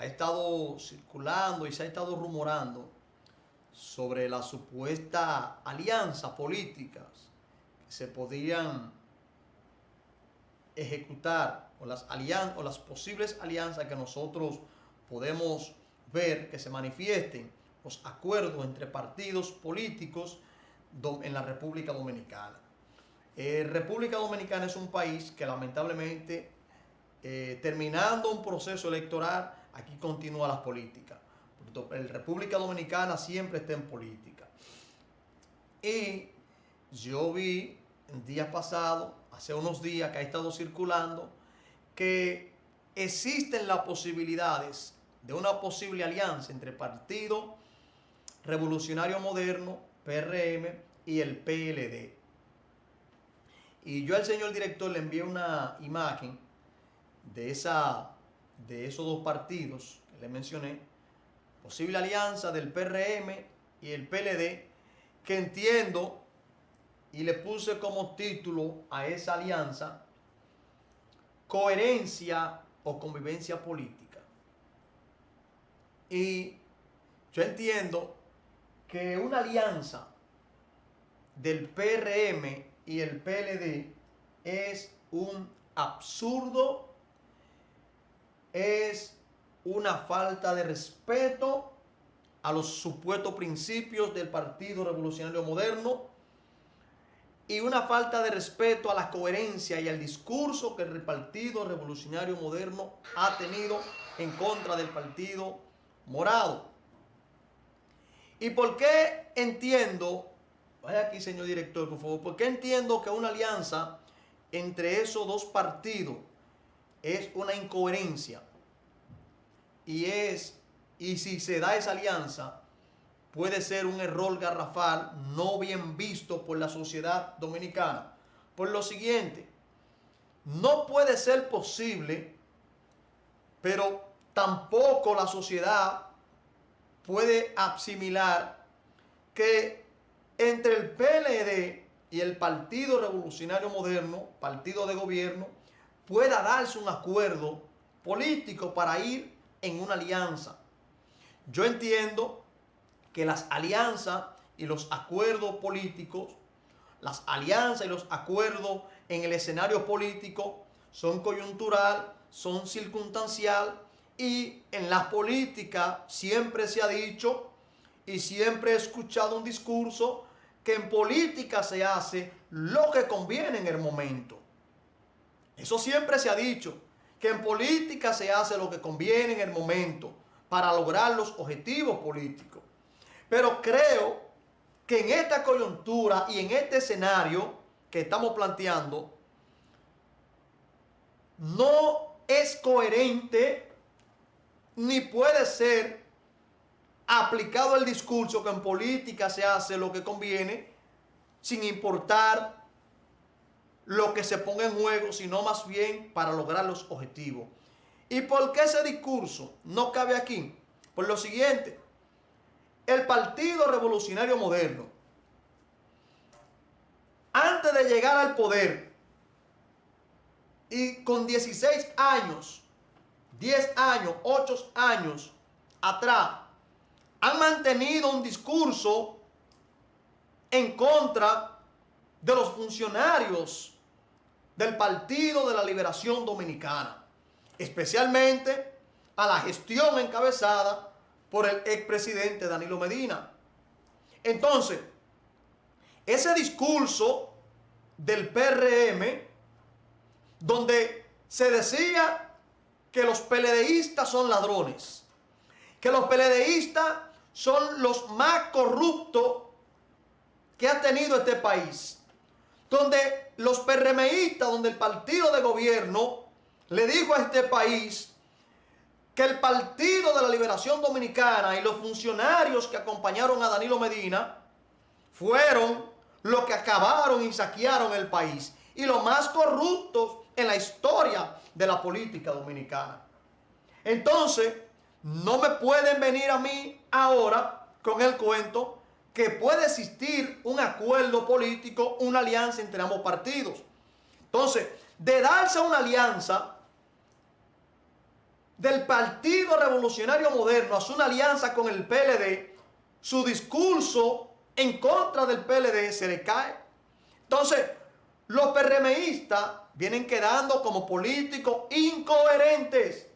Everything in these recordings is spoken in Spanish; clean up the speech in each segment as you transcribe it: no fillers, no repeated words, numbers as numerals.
estado circulando y se ha estado rumorando sobre la supuesta alianza políticas que se podrían ejecutar o las posibles alianzas que nosotros podemos ver que se manifiesten, los acuerdos entre partidos políticos en la República Dominicana. República Dominicana es un país que lamentablemente, terminando un proceso electoral, aquí continúa la política. La República Dominicana siempre está en política. Y yo vi el día pasado, hace unos días que ha estado circulando, que existen las posibilidades de una posible alianza entre Partido Revolucionario Moderno, PRM, y el PLD. Y yo al señor director le envié una imagen de esos dos partidos que le mencioné, posible alianza del PRM y el PLD, que entiendo, y le puse como título a esa alianza, coherencia o convivencia política. Y yo entiendo que una alianza del PRM y el PLD es un absurdo, es una falta de respeto a los supuestos principios del Partido Revolucionario Moderno y una falta de respeto a la coherencia y al discurso que el Partido Revolucionario Moderno ha tenido en contra del Partido Morado. ¿Y por qué entiendo, vaya aquí señor director por favor, por qué entiendo que una alianza entre esos dos partidos es una incoherencia? Y si se da esa alianza, puede ser un error garrafal no bien visto por la sociedad dominicana. Por lo siguiente, no puede ser posible, pero tampoco la sociedad puede asimilar que entre el PLD y el Partido Revolucionario Moderno, partido de gobierno, pueda darse un acuerdo político para ir en una alianza. Yo entiendo que las alianzas y los acuerdos políticos, las alianzas y los acuerdos en el escenario político son coyuntural, son circunstancial, y en la política siempre se ha dicho y siempre he escuchado un discurso que en política se hace lo que conviene en el momento. Eso siempre se ha dicho, que en política se hace lo que conviene en el momento para lograr los objetivos políticos. Pero creo que en esta coyuntura y en este escenario que estamos planteando, no es coherente ni puede ser aplicado el discurso que en política se hace lo que conviene, sin importar lo que se ponga en juego, sino más bien para lograr los objetivos. ¿Y por qué ese discurso no cabe aquí? Por lo siguiente, el Partido Revolucionario Moderno, antes de llegar al poder y con 16 años, 10 años, 8 años atrás, han mantenido un discurso en contra de los funcionarios del Partido de la Liberación Dominicana, especialmente a la gestión encabezada por el expresidente Danilo Medina. Entonces, ese discurso del PRM, donde se decía que los PLDistas son ladrones, que los PLDistas son los más corruptos que ha tenido este país, donde los PRMistas, donde el partido de gobierno le dijo a este país que el Partido de la Liberación Dominicana y los funcionarios que acompañaron a Danilo Medina fueron los que acabaron y saquearon el país y los más corruptos en la historia de la política dominicana. Entonces, no me pueden venir a mí ahora con el cuento que puede existir un acuerdo político, una alianza entre ambos partidos. Entonces, de darse una alianza del Partido Revolucionario Moderno hace una alianza con el PLD, su discurso en contra del PLD se le cae. Entonces, los PRMistas vienen quedando como políticos incoherentes.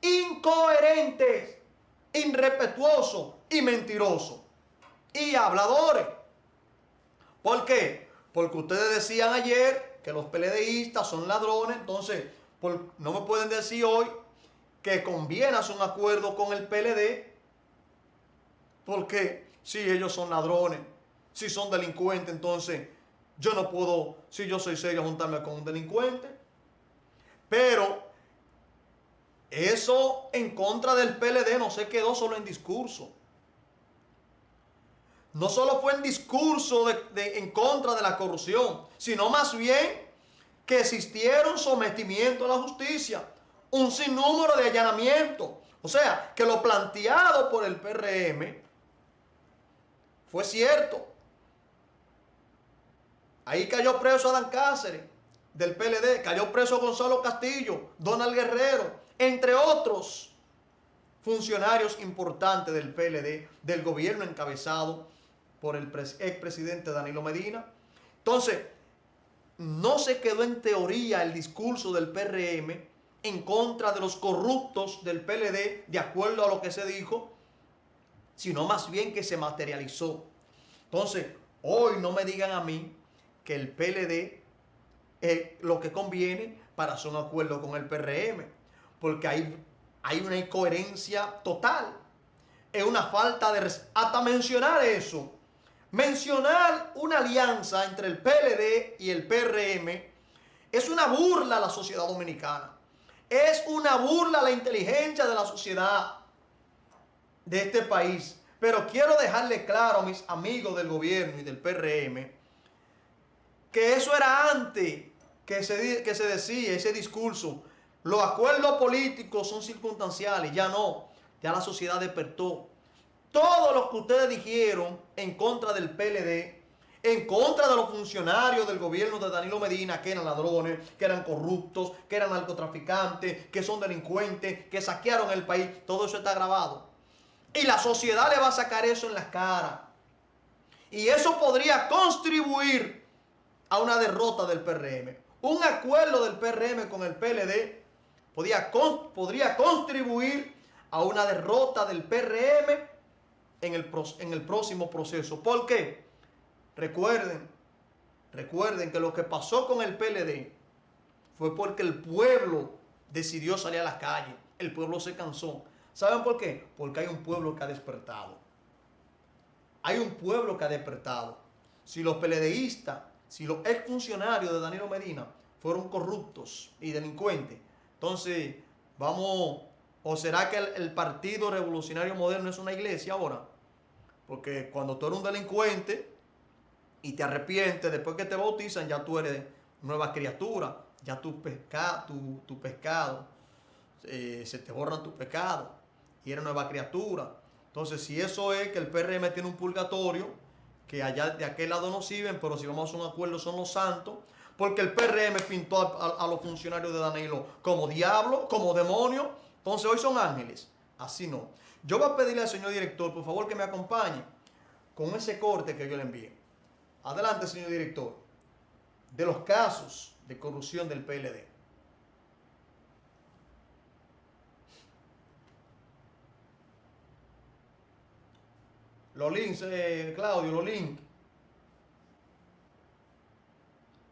Incoherentes, irrespetuosos y mentirosos. Y habladores. ¿Por qué? Porque ustedes decían ayer que los PLDistas son ladrones, entonces no me pueden decir hoy que conviene hacer un acuerdo con el PLD, porque si ellos son ladrones, si son delincuentes, entonces yo no puedo, si yo soy serio, juntarme con un delincuente. Pero eso en contra del PLD no se quedó solo en discurso. No solo fue en discurso en contra de la corrupción, sino más bien que existieron sometimiento a la justicia, un sinnúmero de allanamientos. O sea, que lo planteado por el PRM fue cierto. Ahí cayó preso Adán Cáceres, del PLD, cayó preso Gonzalo Castillo, Donald Guerrero, entre otros funcionarios importantes del PLD, del gobierno encabezado por el expresidente Danilo Medina. Entonces, no se quedó en teoría el discurso del PRM en contra de los corruptos del PLD, de acuerdo a lo que se dijo, sino más bien que se materializó. Entonces, hoy no me digan a mí que el PLD es lo que conviene para hacer un acuerdo con el PRM, porque hay una incoherencia total. Es una falta de... Hasta mencionar eso. Mencionar una alianza entre el PLD y el PRM es una burla a la sociedad dominicana. Es una burla a la inteligencia de la sociedad de este país. Pero quiero dejarle claro a mis amigos del gobierno y del PRM que eso era antes que se decía ese discurso. Los acuerdos políticos son circunstanciales, ya no. Ya la sociedad despertó. Todo lo que ustedes dijeron en contra del PLD, en contra de los funcionarios del gobierno de Danilo Medina, que eran ladrones, que eran corruptos, que eran narcotraficantes, que son delincuentes, que saquearon el país, todo eso está grabado. Y la sociedad le va a sacar eso en la cara. Y eso podría contribuir a una derrota del PRM. Un acuerdo del PRM con el PLD podría contribuir a una derrota del PRM en el próximo proceso. ¿Por qué? Recuerden que lo que pasó con el PLD fue porque el pueblo decidió salir a la calle. El pueblo se cansó. ¿Saben por qué? Porque hay un pueblo que ha despertado. Hay un pueblo que ha despertado. Si los PLDistas, si los exfuncionarios de Danilo Medina fueron corruptos y delincuentes, entonces vamos... ¿O será que el Partido Revolucionario Moderno es una iglesia ahora? Porque cuando tú eres un delincuente y te arrepientes, después que te bautizan, ya tú eres nueva criatura. Ya tu pecado, se te borran tus pecados y eres nueva criatura. Entonces, si eso es que el PRM tiene un purgatorio, que allá de aquel lado no sirven, pero si vamos a un acuerdo son los santos, porque el PRM pintó a los funcionarios de Danilo como diablo, como demonio. Entonces hoy son ángeles. Así no. Yo voy a pedirle al señor director, por favor, que me acompañe con ese corte que yo le envié. Adelante, señor director. De los casos de corrupción del PLD. Los links, Claudio, los links.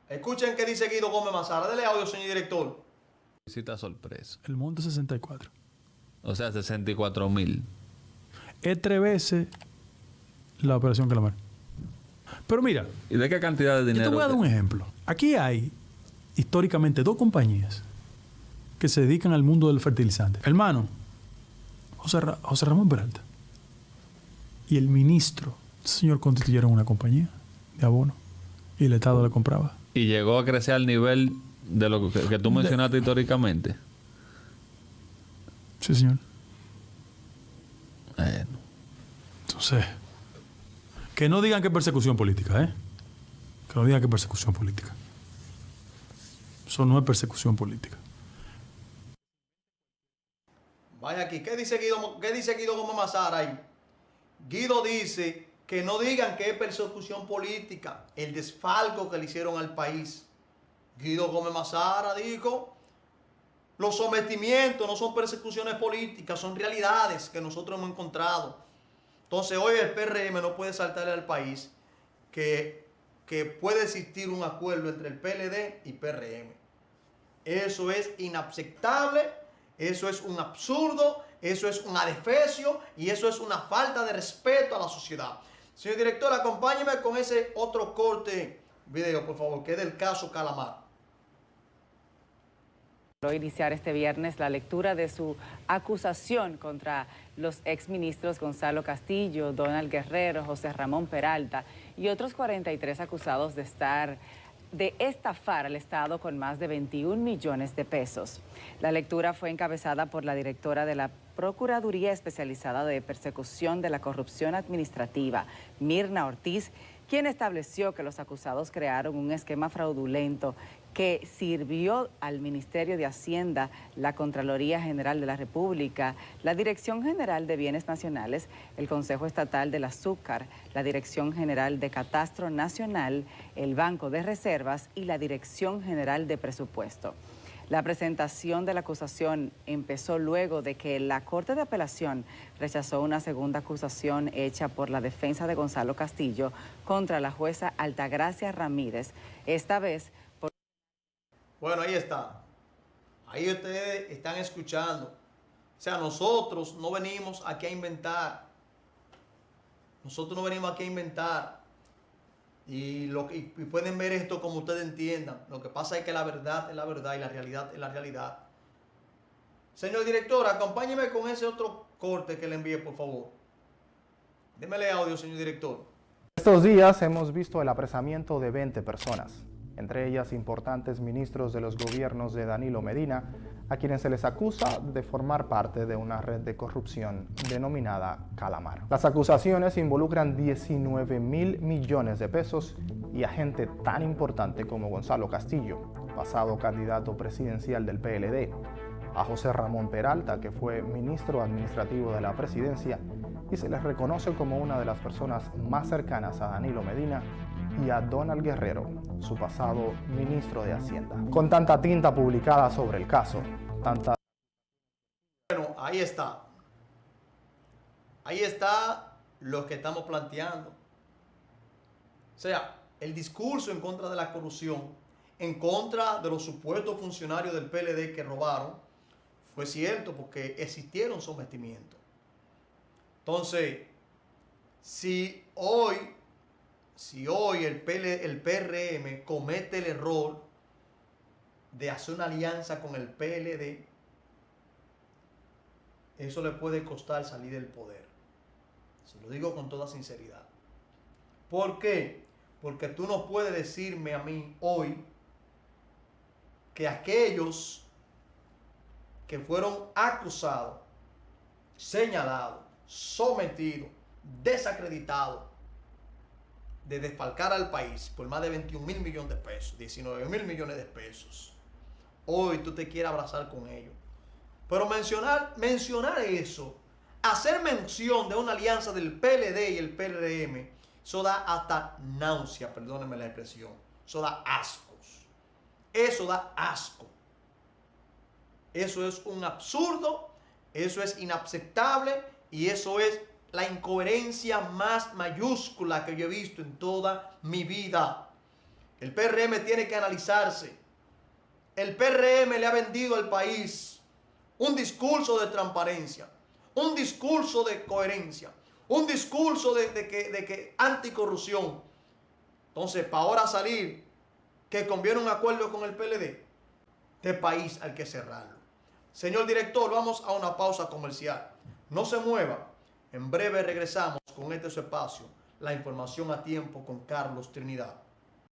Escuchen qué dice Guido Gómez Mazara. Dele audio, señor director. Visita sorpresa. El monto 64. O sea, 64,000. Es 3 veces la operación Calamar. Pero mira. ¿Y de qué cantidad de dinero? Yo te voy a dar un ejemplo. Aquí hay históricamente 2 compañías que se dedican al mundo del fertilizante. Hermano, José Ramón Peralta y el ministro, señor, constituyeron una compañía de abono y el Estado le compraba. Y llegó a crecer al nivel de lo que tú mencionaste históricamente. Sí, señor. Bueno. Entonces, que no digan que es persecución política, ¿eh? Que no digan que es persecución política. Eso no es persecución política. Vaya aquí. ¿Qué dice Guido Gómez Mazara ahí? Guido dice que no digan que es persecución política el desfalco que le hicieron al país. Guido Gómez Mazara dijo, los sometimientos no son persecuciones políticas, son realidades que nosotros hemos encontrado. Entonces hoy el PRM no puede saltarle al país que puede existir un acuerdo entre el PLD y PRM. Eso es inaceptable, eso es un absurdo, eso es un adefesio y eso es una falta de respeto a la sociedad. Señor director, acompáñeme con ese otro corte video, por favor, que es del caso Calamar. Iniciar este viernes la lectura de su acusación contra los exministros Gonzalo Castillo, Donald Guerrero, José Ramón Peralta y otros 43 acusados de estafar al Estado con más de 21 millones de pesos. La lectura fue encabezada por la directora de la Procuraduría Especializada de Persecución de la Corrupción Administrativa, Mirna Ortiz, quien estableció que los acusados crearon un esquema fraudulento que sirvió al Ministerio de Hacienda, la Contraloría General de la República, la Dirección General de Bienes Nacionales, el Consejo Estatal del Azúcar, la Dirección General de Catastro Nacional, el Banco de Reservas y la Dirección General de Presupuesto. La presentación de la acusación empezó luego de que la Corte de Apelación rechazó una segunda acusación hecha por la defensa de Gonzalo Castillo contra la jueza Altagracia Ramírez, esta vez por... Bueno, ahí está. Ahí ustedes están escuchando. O sea, nosotros no venimos aquí a inventar. Nosotros no venimos aquí a inventar. Y pueden ver esto como ustedes entiendan. Lo que pasa es que la verdad es la verdad y la realidad es la realidad. Señor director, acompáñeme con ese otro corte que le envié, por favor. Démele audio, señor director. Estos días hemos visto el apresamiento de 20 personas, entre ellas importantes ministros de los gobiernos de Danilo Medina, a quienes se les acusa de formar parte de una red de corrupción denominada Calamar. Las acusaciones involucran 19.000 millones de pesos y a gente tan importante como Gonzalo Castillo, pasado candidato presidencial del PLD, a José Ramón Peralta, que fue ministro administrativo de la presidencia y se les reconoce como una de las personas más cercanas a Danilo Medina, y a Donald Guerrero, su pasado ministro de Hacienda. Con tanta tinta publicada sobre el caso, Bueno, ahí está. Ahí está lo que estamos planteando. O sea, el discurso en contra de la corrupción, en contra de los supuestos funcionarios del PLD que robaron, fue cierto porque existieron sometimientos. Entonces, si hoy el PRM comete el error de hacer una alianza con el PLD, eso le puede costar salir del poder. Se lo digo con toda sinceridad. ¿Por qué? Porque tú no puedes decirme a mí hoy que aquellos que fueron acusados, señalados, sometidos, desacreditados de desfalcar al país por más de 21.000 millones de pesos, 19.000 millones de pesos, hoy tú te quieres abrazar con ellos. Pero mencionar eso, hacer mención de una alianza del PLD y el PRM, eso da hasta náusea, perdónenme la expresión, eso da ascos, eso da asco. Eso es un absurdo, eso es inaceptable y eso es la incoherencia más mayúscula que yo he visto en toda mi vida. El PRM tiene que analizarse. El PRM le ha vendido al país un discurso de transparencia, un discurso de coherencia, un discurso de que anticorrupción. Entonces, para ahora salir que conviene un acuerdo con el PLD, este país hay que cerrarlo. Señor director, vamos a una pausa comercial. No se mueva. En breve regresamos con este espacio, la información a tiempo con Carlos Trinidad.